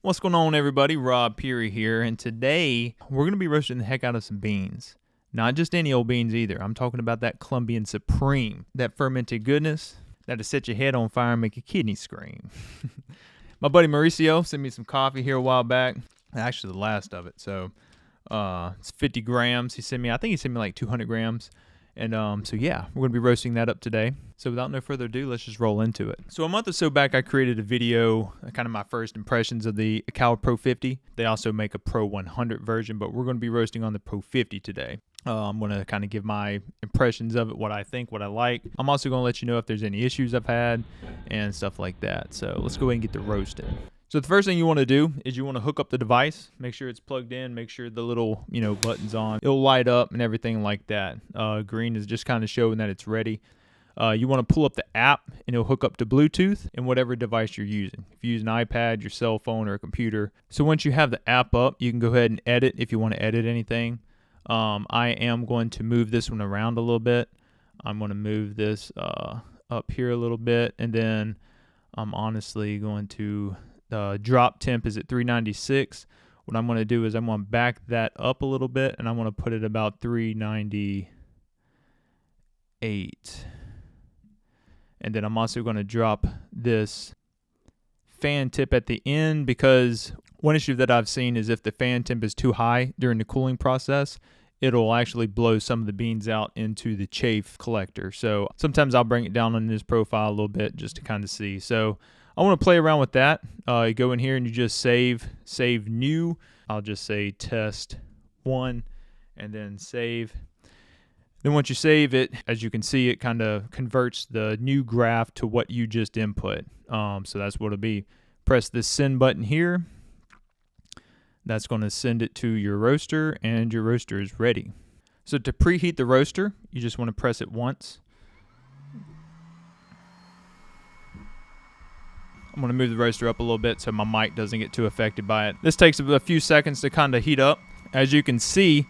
What's going on, everybody? Rob Pirie here, and today we're going to be roasting the heck out of some beans. Not just any old beans either. I'm talking about that Colombian Supreme, that fermented goodness that'll set your head on fire and make your kidneys scream. My buddy Mauricio sent me some coffee here a while back. Actually, the last of it. So it's 50 grams. I think he sent me like 200 grams. And so yeah, we're going to be roasting that up today. So without no further ado, let's just roll into it. So a month or so back, I created a video, kind of my first impressions of the Ikawa Pro 50. They also make a Pro 100 version, but we're going to be roasting on the Pro 50 today. I'm going to kind of give my impressions of it, what I think, what I like. I'm also going to let you know if there's any issues I've had and stuff like that. So let's go ahead and get the roasting. So the first thing you want to do is you want to hook up the device, make sure it's plugged in, make sure the little, button's on. It'll light up and everything like that. Green is just kind of showing that it's ready. You want to pull up the app and it'll hook up to Bluetooth in whatever device you're using. If you use an iPad, your cell phone, or a computer. So once you have the app up, you can go ahead and edit if you want to edit anything. I am going to move this one around a little bit. I'm going to move this up here a little bit, and then I'm honestly going to drop temp is at 396. What I'm going to do is I'm going to back that up a little bit, and I'm going to put it about 398. And then I'm also going to drop this fan tip at the end, because one issue that I've seen is if the fan temp is too high during the cooling process, it'll actually blow some of the beans out into the chaff collector. So sometimes I'll bring it down on this profile a little bit just to kind of see. So I want to play around with that. You go in here and you just save new. I'll just say test 1 and then save. Then once you save it, as you can see, it kind of converts the new graph to what you just input. So that's what it'll be. Press this send button here. That's going to send it to your roaster, and your roaster is ready. So to preheat the roaster, you just want to press it once. I'm going to move the roaster up a little bit so my mic doesn't get too affected by it. This takes a few seconds to kind of heat up. As you can see,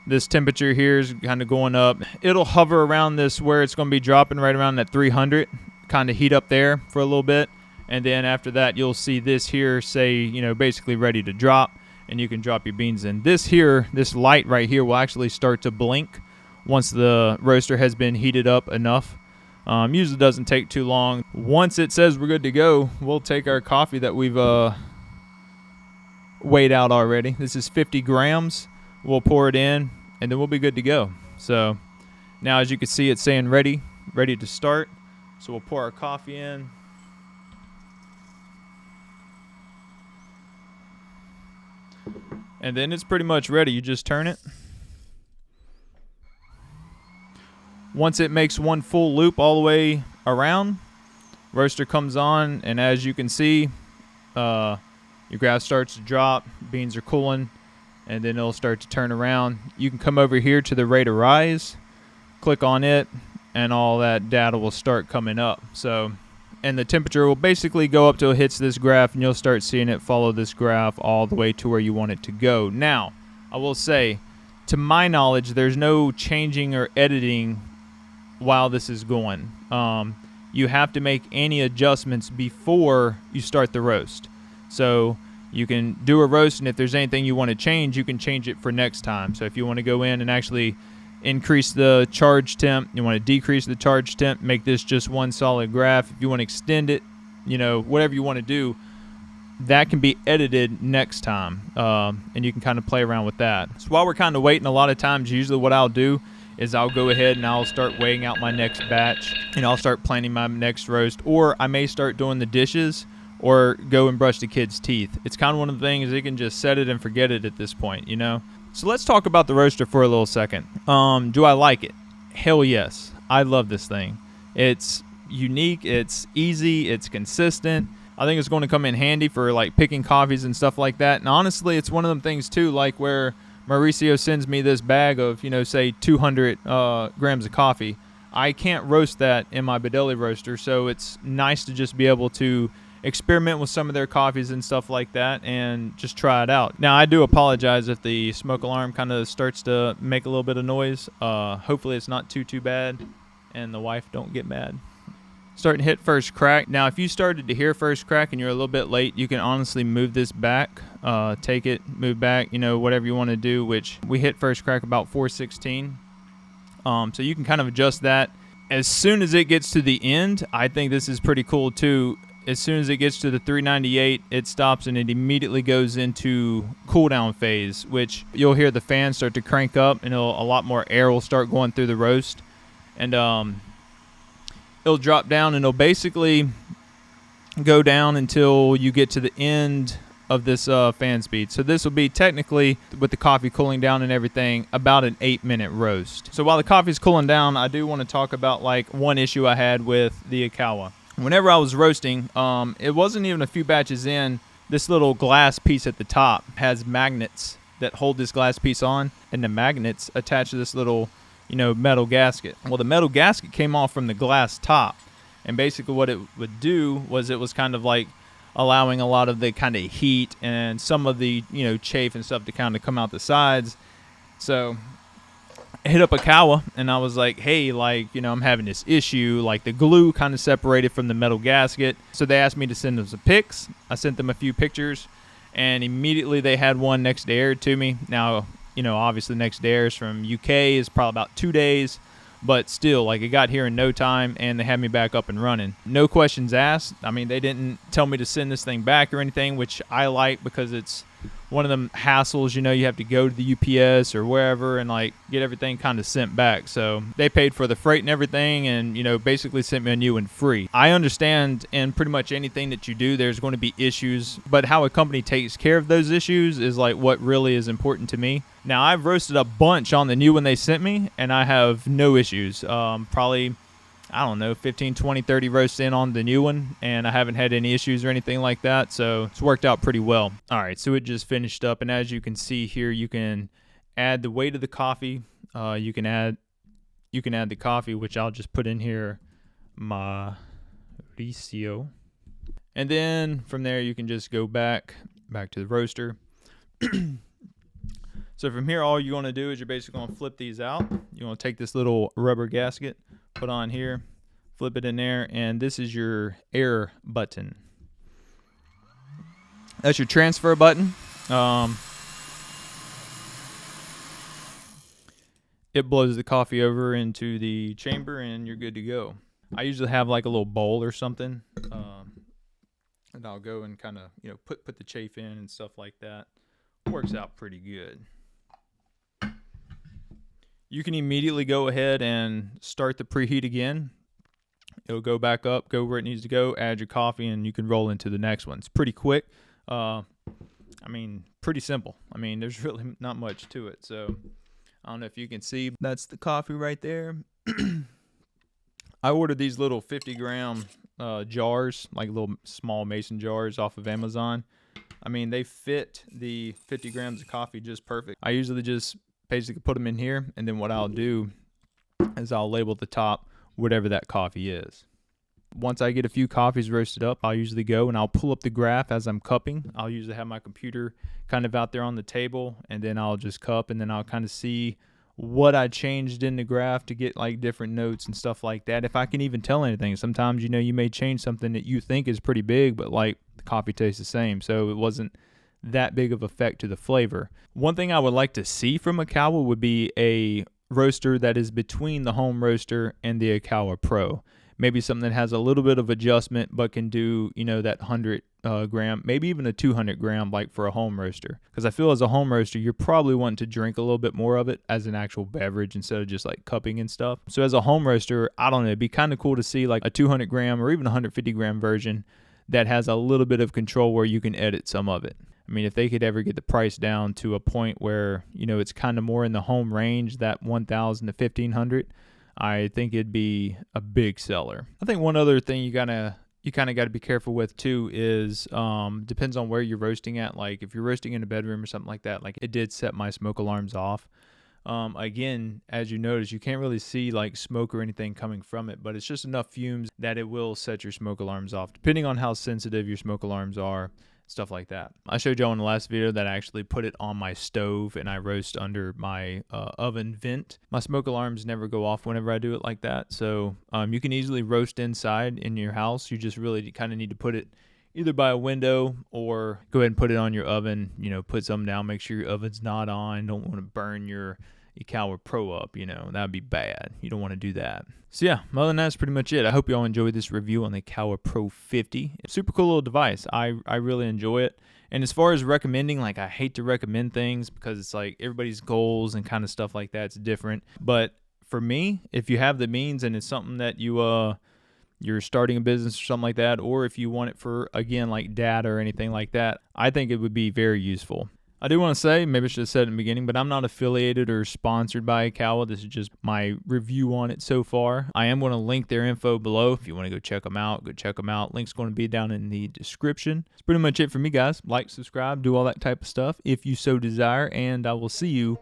this temperature here is kind of going up. It'll hover around this where it's going to be dropping right around that 300, kind of heat up there for a little bit. And then after that, you'll see this here say, basically ready to drop, and you can drop your beans in. This light right here will actually start to blink once the roaster has been heated up enough. Usually doesn't take too long. Once it says we're good to go, we'll take our coffee that we've weighed out already. This is 50 grams. We'll pour it in, and then we'll be good to go. So now, as you can see, it's saying ready to start. So we'll pour our coffee in. And then it's pretty much ready. You just turn it. Once it makes one full loop all the way around, roaster comes on, and as you can see, your graph starts to drop, beans are cooling, and then it'll start to turn around. You can come over here to the rate of rise, click on it, and all that data will start coming up. And the temperature will basically go up till it hits this graph, and you'll start seeing it follow this graph all the way to where you want it to go. Now, I will say, to my knowledge, there's no changing or editing while this is going. You have to make any adjustments before you start the roast. So you can do a roast, and if there's anything you want to change, you can change it for next time. So if you want to go in and actually increase the charge temp, you want to decrease the charge temp, make this just one solid graph. If you want to extend it, whatever you want to do, that can be edited next time, and you can kind of play around with that. So while we're kind of waiting, a lot of times, usually what I'll do is I'll go ahead and I'll start weighing out my next batch, and I'll start planning my next roast, or I may start doing the dishes or go and brush the kids' teeth. It's kind of one of the things, you can just set it and forget it at this point, So let's talk about the roaster for a little second. Do I like it? Hell yes. I love this thing. It's unique, it's easy, it's consistent. I think it's going to come in handy for like picking coffees and stuff like that. And honestly, it's one of them things too, like where Mauricio sends me this bag of, say 200 grams of coffee. I can't roast that in my Bedeli roaster, so it's nice to just be able to experiment with some of their coffees and stuff like that and just try it out. Now, I do apologize if the smoke alarm kind of starts to make a little bit of noise. Hopefully it's not too bad and the wife don't get mad. starting to hit first crack. Now, if you started to hear first crack and you're a little bit late, you can honestly move this back, take it, move back, whatever you want to do, which we hit first crack about 416. So you can kind of adjust that. As soon as it gets to the end, I think this is pretty cool too. As soon as it gets to the 398, it stops and it immediately goes into cooldown phase, which you'll hear the fan start to crank up and a lot more air will start going through the roast. And it'll drop down and it'll basically go down until you get to the end of this fan speed. So this will be technically, with the coffee cooling down and everything, about an 8-minute roast. So while the coffee's cooling down, I do want to talk about one issue I had with the Ikawa. Whenever I was roasting, it wasn't even a few batches in, this little glass piece at the top has magnets that hold this glass piece on, and the magnets attach to this little, metal gasket. Well, the metal gasket came off from the glass top, and basically what it would do was it was kind of like allowing a lot of the kind of heat and some of the, chafe and stuff to kind of come out the sides. So I hit up Ikawa and I was like, hey, I'm having this issue. The glue kind of separated from the metal gasket. So they asked me to send them some pics. I sent them a few pictures, and immediately they had one next day aired to me. Now, obviously next day airs from UK is probably about 2 days. But still, it got here in no time, and they had me back up and running. No questions asked. I mean, they didn't tell me to send this thing back or anything, which I like because it's one of them hassles, you have to go to the UPS or wherever and get everything kind of sent back. So they paid for the freight and everything and, basically sent me a new one free. I understand in pretty much anything that you do, there's going to be issues, but how a company takes care of those issues is what really is important to me. Now, I've roasted a bunch on the new one they sent me, and I have no issues. Probably, 15, 20, 30 roasts in on the new one, and I haven't had any issues or anything like that, so it's worked out pretty well. All right, so it just finished up, and as you can see here, you can add the weight of the coffee. You can add the coffee, which I'll just put in here, Mauricio. And then from there, you can just go back to the roaster. So from here, all you're going to do is you're basically going to flip these out. You're going to take this little rubber gasket, put on here, flip it in there, and this is your air button. That's your transfer button. It blows the coffee over into the chamber, and you're good to go. I usually have a little bowl or something, and I'll go and kind of put the chafe in and stuff like that. Works out pretty good. You can immediately go ahead and start the preheat again. It'll go back up, go where it needs to go, add your coffee, and you can roll into the next one. It's pretty quick. Pretty simple. There's really not much to it. So I don't know if you can see. That's the coffee right there. I ordered these little 50-gram jars, little small mason jars off of Amazon. They fit the 50 grams of coffee just perfect. I usually just basically put them in here, and then what I'll do is I'll label the top whatever that coffee is. Once I get a few coffees roasted up, I'll usually go and I'll pull up the graph as I'm cupping. I'll usually have my computer kind of out there on the table, and then I'll just cup, and then I'll kind of see what I changed in the graph to get different notes and stuff like that. If I can even tell anything, sometimes you may change something that you think is pretty big, but the coffee tastes the same, so it wasn't that big of effect to the flavor. One thing I would like to see from Ikawa would be a roaster that is between the home roaster and the Ikawa Pro. Maybe something that has a little bit of adjustment but can do, that 100 gram, maybe even a 200 gram for a home roaster. Because I feel as a home roaster, you're probably wanting to drink a little bit more of it as an actual beverage instead of just cupping and stuff. So as a home roaster, I don't know, it'd be kind of cool to see a 200 gram or even 150 gram version that has a little bit of control where you can edit some of it. If they could ever get the price down to a point where, it's kind of more in the home range, that 1,000 to 1,500, I think it'd be a big seller. I think one other thing you kind of got to be careful with too is depends on where you're roasting at. If you're roasting in a bedroom or something like that, it did set my smoke alarms off. Again, as you notice, you can't really see smoke or anything coming from it, but it's just enough fumes that it will set your smoke alarms off, depending on how sensitive your smoke alarms are. stuff like that. I showed y'all in the last video that I actually put it on my stove and I roast under my oven vent. My smoke alarms never go off whenever I do it like that. So you can easily roast inside in your house. You just really kind of need to put it either by a window or go ahead and put it on your oven. You know, put something down, make sure your oven's not on. Don't want to burn your Ikawa Pro up, you know, that'd be bad. You don't want to do that. So yeah, other than that, that's pretty much it. I hope you all enjoyed this review on the Ikawa Pro 50. It's a super cool little device. I really enjoy it. And as far as recommending, like, I hate to recommend things because it's like everybody's goals and kind of stuff like that's different. But for me, if you have the means and it's something that you're starting a business or something like that, or if you want it for, again, like data or anything like that, I think it would be very useful. I do want to say, maybe I should have said it in the beginning, but I'm not affiliated or sponsored by Ikawa. This is just my review on it so far. I am going to link their info below. If you want to go check them out, go check them out. Link's going to be down in the description. That's pretty much it for me, guys. Like, subscribe, do all that type of stuff if you so desire, and I will see you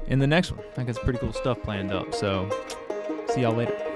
in the next one. I think it's pretty cool stuff planned up, so see y'all later.